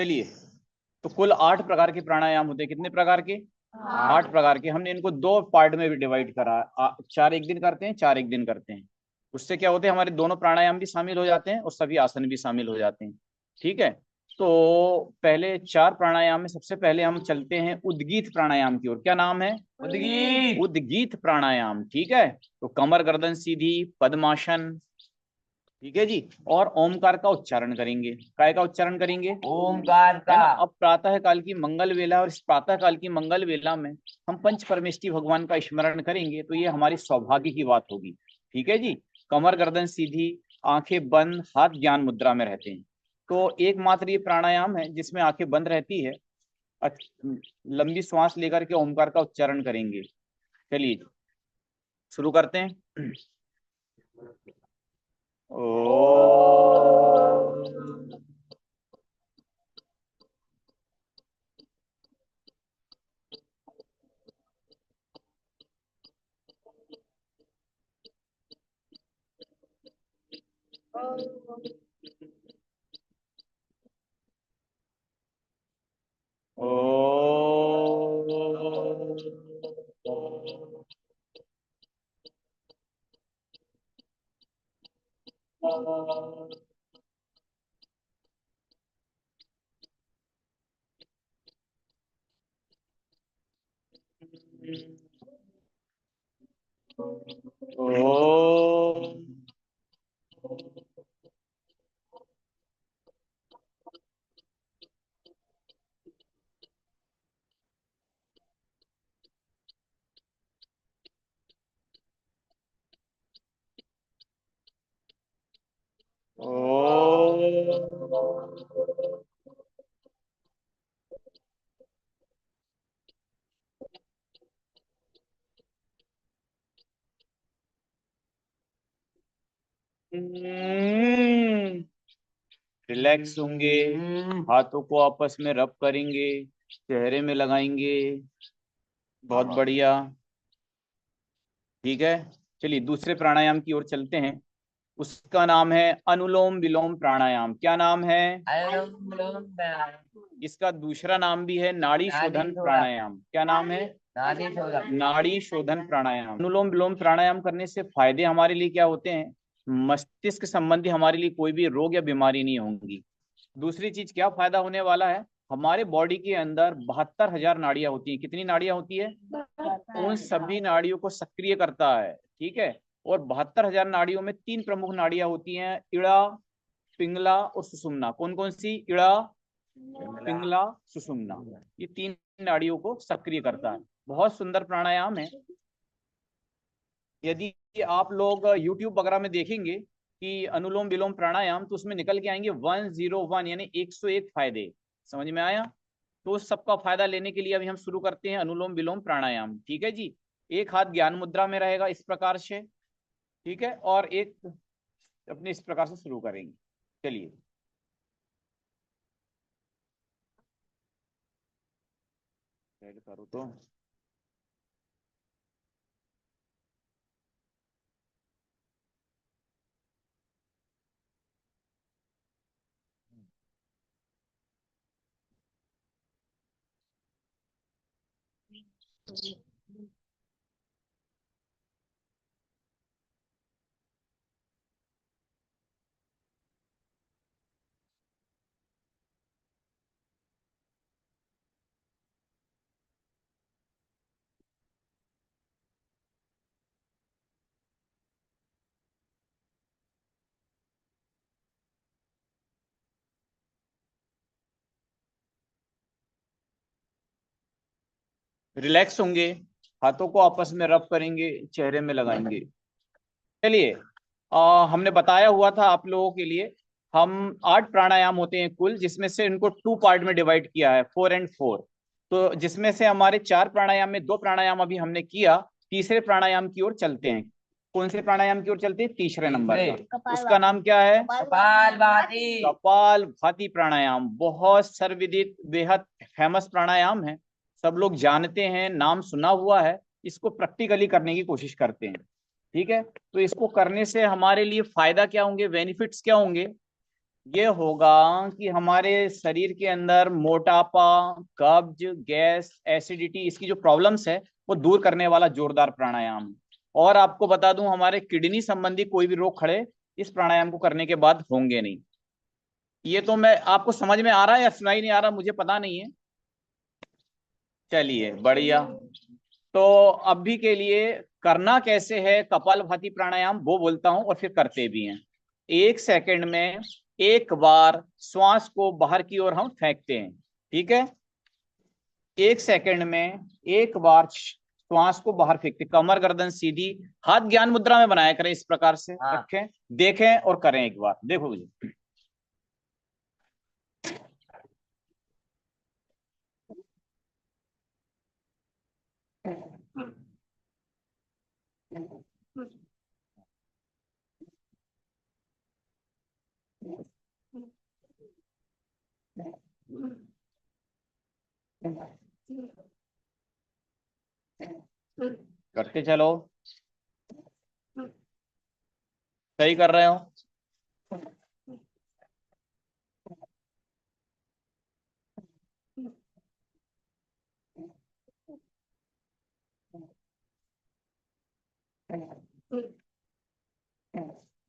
चलिए, तो कुल 8 प्रकार के प्राणायाम होते हैं। कितने प्रकार के? 8 प्रकार के। हमने इनको 2 पार्ट में भी डिवाइड करा है। 4 एक दिन करते हैं, 4 एक दिन करते हैं। उससे क्या होते हैं, हमारे दोनों प्राणायाम भी शामिल हो जाते हैं और सभी आसन भी शामिल हो जाते हैं। ठीक है, तो पहले 4 प्राणायाम में सबसे पहले हम चलते हैं उद्गीत प्राणायाम की ओर। क्या नाम है? उद्गीत। उद्गीत प्राणायाम। ठीक है, तो कमर गर्दन सीधी, पद्मासन। ठीक है जी, और ओमकार का उच्चारण करेंगे। काय का उच्चारण करेंगे? ओमकार है का। ना। अब प्रातः काल की मंगल वेला, और इस प्रातः काल की मंगल वेला में हम पंच परमेष्टि भगवान का स्मरण करेंगे, तो ये हमारी सौभाग्य की बात होगी। ठीक है जी, कमर गर्दन सीधी, आंखें बंद, हाथ ज्ञान मुद्रा में रहते हैं। तो एकमात्र ये प्राणायाम है जिसमें आंखें बंद रहती है। लंबी श्वास लेकर के ओमकार का उच्चारण करेंगे। चलिए शुरू करते हैं। ओ रिलैक्स होंगे, हाथों को आपस में रब करेंगे, चेहरे में लगाएंगे। बहुत बढ़िया। ठीक है, चलिए दूसरे प्राणायाम की ओर चलते हैं। उसका नाम है अनुलोम विलोम प्राणायाम। क्या नाम है? इसका दूसरा नाम भी है नाड़ी शोधन प्राणायाम। क्या नाम है? नाड़ी शोधन प्राणायाम। अनुलोम विलोम प्राणायाम करने से फायदे हमारे लिए क्या होते हैं? मस्तिष्क संबंधी हमारे लिए कोई भी रोग या बीमारी नहीं होंगी। दूसरी चीज क्या फायदा होने वाला है, हमारे बॉडी के अंदर 72,000 नाड़ियां होती हैं। कितनी नाड़ियां होती है? उन सभी नाड़ियों को सक्रिय करता है। ठीक है, और 72,000 नाड़ियों में 3 प्रमुख नाड़ियां होती हैं, इड़ा, पिंगला और सुषुम्ना। कौन कौन सी? इड़ा, पिंगला, सुषुम्ना। ये 3 नाड़ियों को सक्रिय करता है। बहुत सुंदर प्राणायाम है। यदि आप लोग YouTube वगैरह में देखेंगे कि अनुलोम विलोम प्राणायाम, तो उसमें निकल के आएंगे 101, यानी 101 फायदे। समझ में आया? तो उस सबका फायदा लेने के लिए अभी हम शुरू करते हैं अनुलोम विलोम प्राणायाम। ठीक है जी, एक हाथ ज्ञान मुद्रा में रहेगा इस प्रकार से। ठीक है, और एक अपने इस प्रकार से शुरू करेंगे। चलिए, करो तो। रिलैक्स होंगे, हाथों को आपस में रब करेंगे, चेहरे में लगाएंगे। चलिए, हमने बताया हुआ था आप लोगों के लिए, हम 8 प्राणायाम होते हैं कुल, जिसमें से इनको 2 पार्ट में डिवाइड किया है, 4 and 4। तो जिसमें से हमारे 4 प्राणायाम में 2 प्राणायाम अभी हमने किया। तीसरे प्राणायाम की ओर चलते हैं। कौन से प्राणायाम की ओर चलते हैं? तीसरे नंबर का। उसका नाम क्या है? कपालभाति। कपाल भाती प्राणायाम। बहुत सर्वविदित, बेहद फेमस प्राणायाम है। सब लोग जानते हैं, नाम सुना हुआ है। इसको प्रैक्टिकली करने की कोशिश करते हैं। ठीक है, तो इसको करने से हमारे लिए फायदा क्या होंगे, बेनिफिट्स क्या होंगे? ये होगा कि हमारे शरीर के अंदर मोटापा, कब्ज, गैस, एसिडिटी, इसकी जो प्रॉब्लम्स है वो दूर करने वाला जोरदार प्राणायाम है। और आपको बता दूं, हमारे किडनी संबंधी कोई भी रोग खड़े इस प्राणायाम को करने के बाद होंगे नहीं। ये तो मैं आपको समझ में आ रहा है या सुनाई नहीं आ रहा, मुझे पता नहीं है। चलिए बढ़िया। तो अभी के लिए करना कैसे है कपालभाति प्राणायाम वो बोलता हूं और फिर करते भी हैं। 1 सेकंड में एक बार श्वास को बाहर की ओर हम फेंकते हैं। ठीक है, 1 सेकंड में एक बार श्वास को बाहर फेंकते, कमर गर्दन सीधी, हाथ ज्ञान मुद्रा में बनाया करें, इस प्रकार से रखें, देखें और करें। एक बार देखो मुझे। करते चलो, सही कर रहे हो।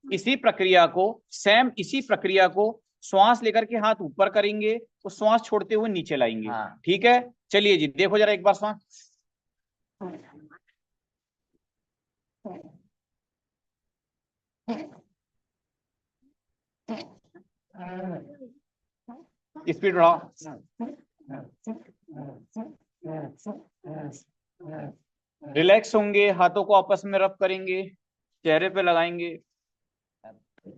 इसी प्रक्रिया को, सेम इसी प्रक्रिया को श्वास लेकर के हाथ ऊपर करेंगे और श्वास छोड़ते हुए नीचे लाएंगे। ठीक है, चलिए जी देखो जरा एक बार श्वास। स्पीड बढ़ाओ। रिलैक्स होंगे, हाथों को आपस में रब करेंगे, चेहरे पे लगाएंगे।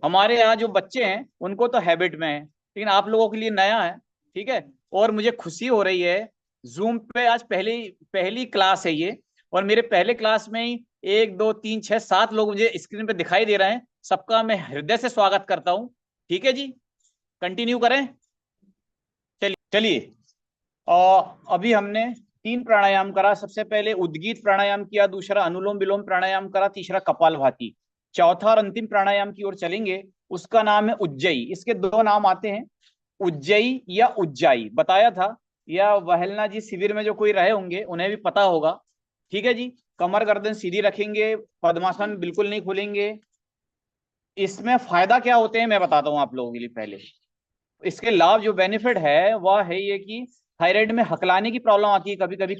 हमारे यहाँ जो बच्चे हैं उनको तो हैबिट में है, लेकिन आप लोगों के लिए नया है। ठीक है, और मुझे खुशी हो रही है, जूम पे आज पहली पहली क्लास है ये, और मेरे पहले क्लास में ही 1 2 3 6 7 लोग मुझे स्क्रीन पे दिखाई दे रहे हैं। सबका मैं हृदय से स्वागत करता हूँ। ठीक है जी, कंटिन्यू करें। चलिए चलिए। और अभी हमने 3 प्राणायाम करा। सबसे पहले उद्गीत प्राणायाम किया, दूसरा अनुलोम विलोम प्राणायाम करा, तीसरा कपालभाति। चौथा और अंतिम प्राणायाम की ओर चलेंगे, उसका नाम है उज्जयी। इसके 2 नाम आते हैं, उज्जयी या उज्जाई, बताया था। या वहलना जी शिविर में जो कोई रहे होंगे उन्हें भी पता होगा। ठीक है जी, कमर गर्दन सीधी रखेंगे, पद्मासन बिल्कुल नहीं खोलेंगे। इसमें फायदा क्या होते हैं मैं बताता हूँ आप लोगों के लिए। पहले इसके लाभ जो बेनिफिट है वह है ये कि थायराइड में हकलाने की प्रॉब्लम आती है कभी कभी,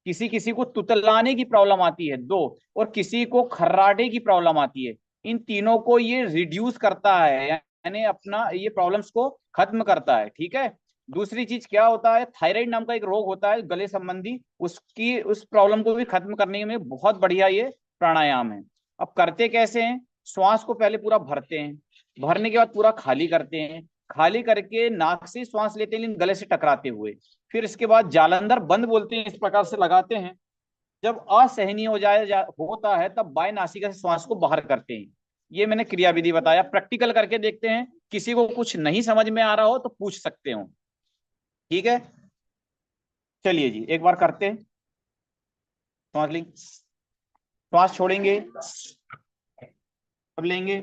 किसी किसी को तुतलाने की प्रॉब्लम आती है, 2, और किसी को खर्राटे की प्रॉब्लम आती है। इन तीनों को ये रिड्यूस करता है, यानी अपना ये प्रॉब्लम्स को खत्म करता है। ठीक है, दूसरी चीज क्या होता है, थायराइड नाम का एक रोग होता है गले संबंधी, उसकी उस प्रॉब्लम को भी खत्म करने में बहुत बढ़िया ये प्राणायाम है। अब करते कैसे हैं, श्वास को पहले पूरा भरते हैं, भरने के बाद पूरा खाली करते हैं, खाली करके नाक से श्वास लेते हैं लेकिन गले से टकराते हुए, फिर इसके बाद जालंधर बंद बोलते हैं, इस प्रकार से लगाते हैं। जब असहनीय हो होता है तब बाएं नासिका से श्वास को बाहर करते हैं। ये मैंने क्रियाविधि बताया, प्रैक्टिकल करके देखते हैं। किसी को कुछ नहीं समझ में आ रहा हो तो पूछ सकते हो। ठीक है, चलिए जी एक बार करते हैं। समझ ली, श्वास छोड़ेंगे, अब लेंगे,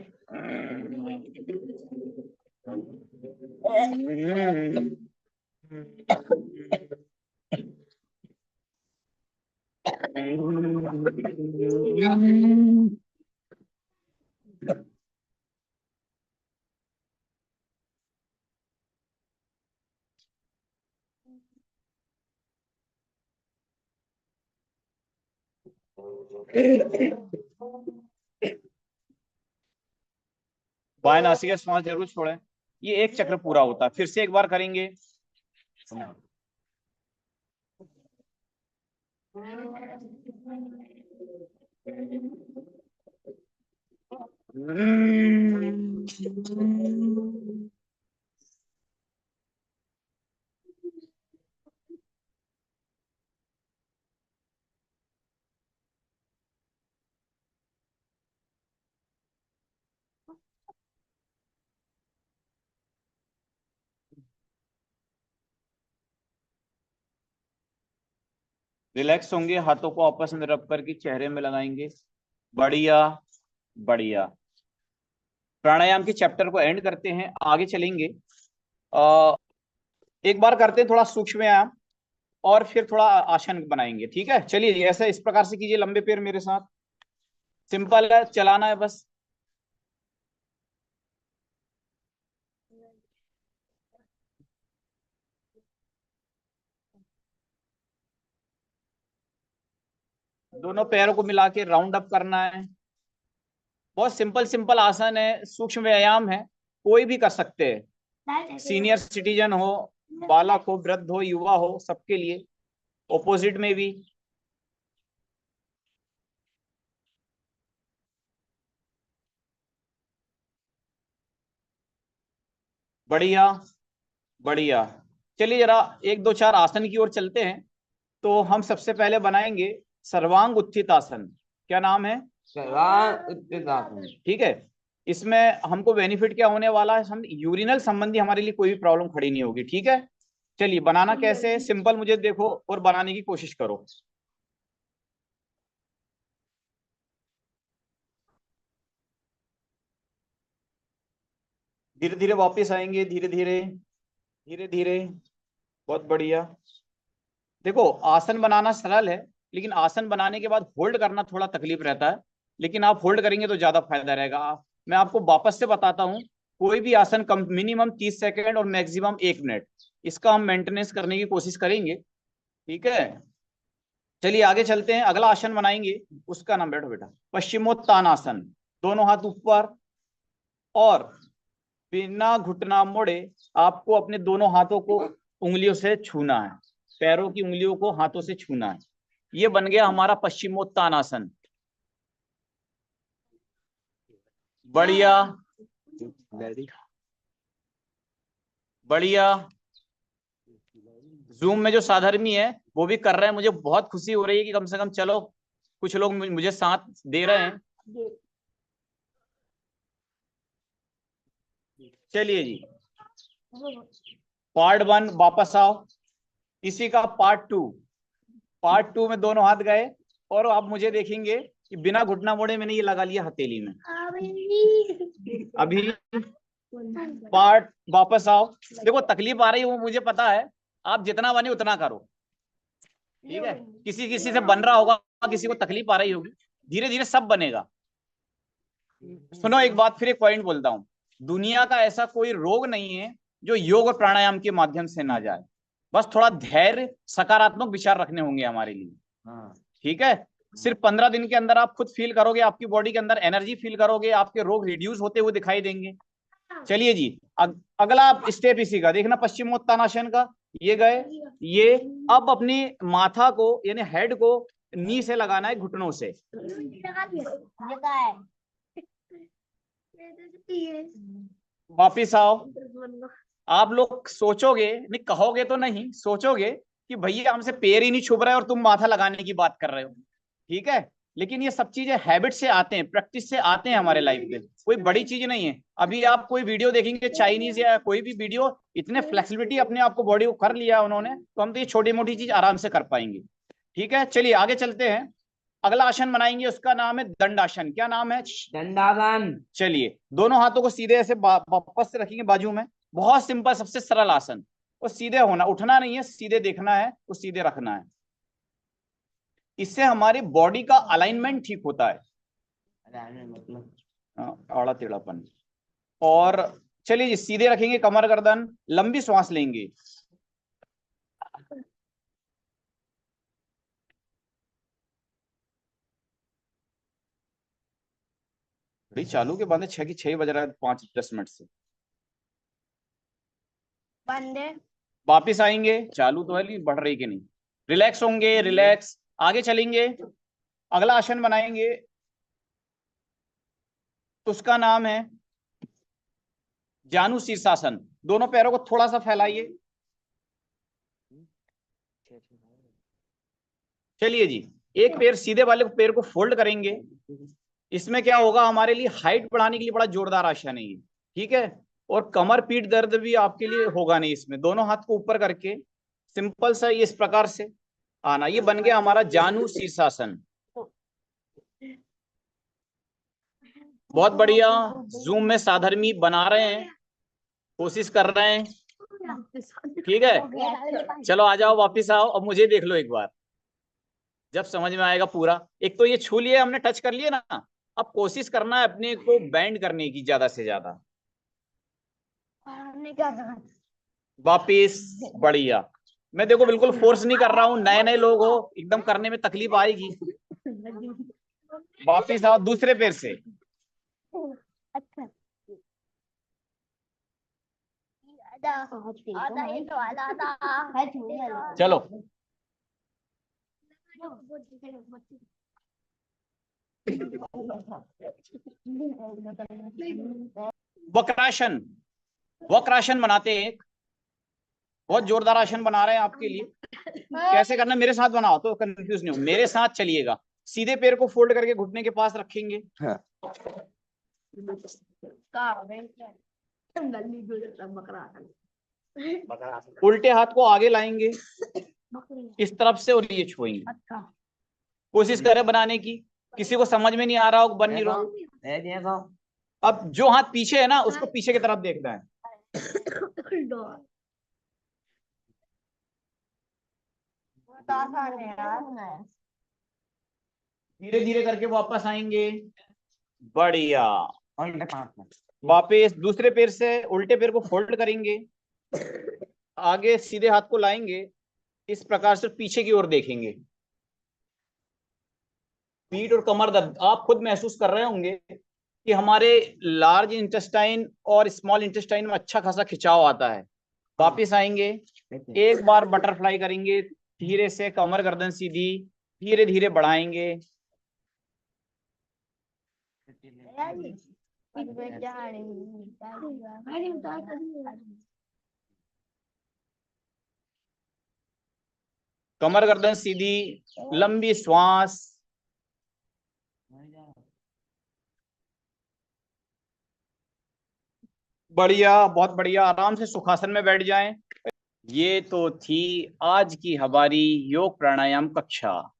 बाएं नासिका श्वास जरूर छोड़ें। ये एक चक्र पूरा होता है, फिर से एक बार करेंगे। रिलैक्स होंगे, हाथों को आपस में रब करके चेहरे में लगाएंगे। बढ़िया बढ़िया। प्राणायाम के चैप्टर को एंड करते हैं, आगे चलेंगे। एक बार करते हैं थोड़ा सूक्ष्म व्यायाम और फिर थोड़ा आसन बनाएंगे, ठीक है। चलिए ऐसा इस प्रकार से कीजिए, लंबे पैर मेरे साथ, सिंपल है, चलाना है बस। दोनों पैरों को मिला के राउंड अप करना है। बहुत सिंपल सिंपल आसन है, सूक्ष्म व्यायाम है, कोई भी कर सकते हैं, सीनियर सिटीजन हो, बालक हो, वृद्ध हो, युवा हो, सबके लिए। ऑपोजिट में भी। बढ़िया बढ़िया। चलिए जरा एक दो चार आसन की ओर चलते हैं। तो हम सबसे पहले बनाएंगे सर्वांग उत्थित आसन। क्या नाम है? सर्वांग उत्थित आसन। ठीक है। इसमें हमको बेनिफिट क्या होने वाला है, हम यूरिनल संबंधी हमारे लिए कोई भी प्रॉब्लम खड़ी नहीं होगी, ठीक है। चलिए बनाना कैसे है, सिंपल मुझे देखो और बनाने की कोशिश करो। धीरे धीरे वापस आएंगे, धीरे धीरे धीरे धीरे। बहुत बढ़िया। देखो आसन बनाना सरल है, लेकिन आसन बनाने के बाद होल्ड करना थोड़ा तकलीफ रहता है, लेकिन आप होल्ड करेंगे तो ज्यादा फायदा रहेगा। मैं आपको वापस से बताता हूँ, कोई भी आसन कम मिनिमम 30 सेकेंड और मैक्सिमम 1 मिनट, इसका हम मेंटेनेंस करने की कोशिश करेंगे, ठीक है। चलिए आगे चलते हैं, अगला आसन बनाएंगे, उसका नाम, बैठो बेटा, पश्चिमोत्तानासन। दोनों हाथ ऊपर और बिना घुटना मोड़े आपको अपने दोनों हाथों को उंगलियों से छूना है, पैरों की उंगलियों को हाथों से छूना है। ये बन गया हमारा पश्चिमोत्तानासन। बढ़िया बढ़िया। जूम में जो साधर्मी है वो भी कर रहे हैं, मुझे बहुत खुशी हो रही है कि कम से कम चलो कुछ लोग मुझे साथ दे रहे हैं। चलिए जी, पार्ट 1 वापस आओ, इसी का पार्ट 2 में दोनों हाथ गए और आप मुझे देखेंगे कि बिना घुटना मोड़े मैंने ये लगा लिया हथेली में। अभी पार्ट वापस आओ। देखो तकलीफ आ रही है वो मुझे पता है, आप जितना बने उतना करो, ठीक है। किसी किसी से बन रहा होगा, किसी को तकलीफ आ रही होगी, धीरे धीरे सब बनेगा। सुनो एक बात, फिर एक पॉइंट बोलता हूं, दुनिया का ऐसा कोई रोग नहीं है जो योग और प्राणायाम के माध्यम से ना जाए। बस थोड़ा धैर्य, सकारात्मक विचार रखने होंगे हमारे लिए, ठीक है। सिर्फ 15 दिन के अंदर आप खुद फील करोगे, आपकी बॉडी के अंदर एनर्जी फील करोगे, आपके रोग रिड्यूस होते हुए दिखाई देंगे। चलिए जी, अगला स्टेप इसी का देखना, पश्चिमोत्तानासन का। ये गए, ये अब अपनी माथा को यानी हेड को नी से लगाना है, घुटनों से। वापिस आओ। आप लोग सोचोगे, नहीं कहोगे तो नहीं, सोचोगे कि भैया हमसे पैर ही नहीं छुप रहा है और तुम माथा लगाने की बात कर रहे हो, ठीक है। लेकिन ये सब चीजें हैबिट से आते हैं, प्रैक्टिस से आते हैं हमारे लाइफ में, कोई बड़ी चीज नहीं है। अभी आप कोई वीडियो देखेंगे चाइनीज या कोई भी वीडियो, इतने फ्लेक्सिबिलिटी अपने आप को बॉडी को कर लिया उन्होंने, तो हम तो ये छोटी मोटी चीज आराम से कर पाएंगे, ठीक है। चलिए आगे चलते हैं, अगला आसन बनाएंगे, उसका नाम है दंडासन। क्या नाम है? दंडासन। चलिए दोनों हाथों को सीधे ऐसे वापस से रखेंगे बाजू में, बहुत सिंपल, सबसे सरल आसन। और सीधे होना, उठना नहीं है, सीधे देखना है, तो सीधे रखना है। इससे हमारी बॉडी का अलाइनमेंट ठीक होता है, आड़ा टेढ़ापन। और चलिए जी, सीधे रखेंगे कमर गर्दन, लंबी श्वास लेंगे। घड़ी चालू के बाद 6 की 6 बज रहा है, 5-10 मिनट से बंदे वापिस आएंगे। चालू तो है नहीं, बढ़ रही कि नहीं। रिलैक्स होंगे, रिलैक्स, आगे चलेंगे, अगला आसन बनाएंगे, उसका नाम है जानु शीर्षासन। दोनों पैरों को थोड़ा सा फैलाइए। चलिए जी, एक पैर सीधे वाले पैर को फोल्ड करेंगे। इसमें क्या होगा, हमारे लिए हाइट बढ़ाने के लिए बड़ा जोरदार आसन है ये, ठीक है। और कमर पीठ दर्द भी आपके लिए होगा नहीं इसमें। दोनों हाथ को ऊपर करके सिंपल सा इस प्रकार से आना, ये बन गया हमारा जानु शीर्षासन। बहुत बढ़िया। जूम में साधर्मी बना रहे हैं, कोशिश कर रहे हैं। ठीक है, चलो आ जाओ, वापिस आओ। अब मुझे देख लो एक बार, जब समझ में आएगा पूरा। एक तो ये छू लिए हमने, टच कर लिए ना, अब कोशिश करना है अपने को बैंड करने की ज्यादा से ज्यादा। वापिस, बढ़िया। मैं देखो बिल्कुल फोर्स नहीं कर रहा हूँ, नए नए लोग हो, एकदम करने में तकलीफ आएगी। वापिस आओ दूसरे पैर से। अच्छा, चलो, वक्रासन। वक्रासन बनाते हैं, बहुत जोरदार आसन बना रहे हैं आपके लिए। कैसे करना, मेरे साथ बनाओ तो कंफ्यूज नहीं हो, मेरे साथ चलिएगा। सीधे पैर को फोल्ड करके घुटने के पास रखेंगे। उल्टे हाथ को आगे लाएंगे इस तरफ से, और ये छुएंगे। कोशिश करें बनाने की। किसी को समझ में नहीं आ रहा हो, बन नहीं रहा। अब जो हाथ पीछे है ना, उसको पीछे की तरफ देखना है। धीरे धीरे करके वापस आएंगे। बढ़िया। वापस दूसरे पैर से उल्टे पैर को फोल्ड करेंगे, आगे सीधे हाथ को लाएंगे, इस प्रकार से पीछे की ओर देखेंगे। पीठ और कमर दर्द आप खुद महसूस कर रहे होंगे कि हमारे लार्ज इंटेस्टाइन और स्मॉल इंटेस्टाइन में अच्छा खासा खिंचाव आता है। वापिस आएंगे, एक बार बटरफ्लाई करेंगे, धीरे से कमर गर्दन सीधी, धीरे धीरे बढ़ाएंगे। कमर गर्दन सीधी, लंबी श्वास। बढ़िया, बहुत बढ़िया। आराम से सुखासन में बैठ जाएं। ये तो थी आज की हमारी योग प्राणायाम कक्षा।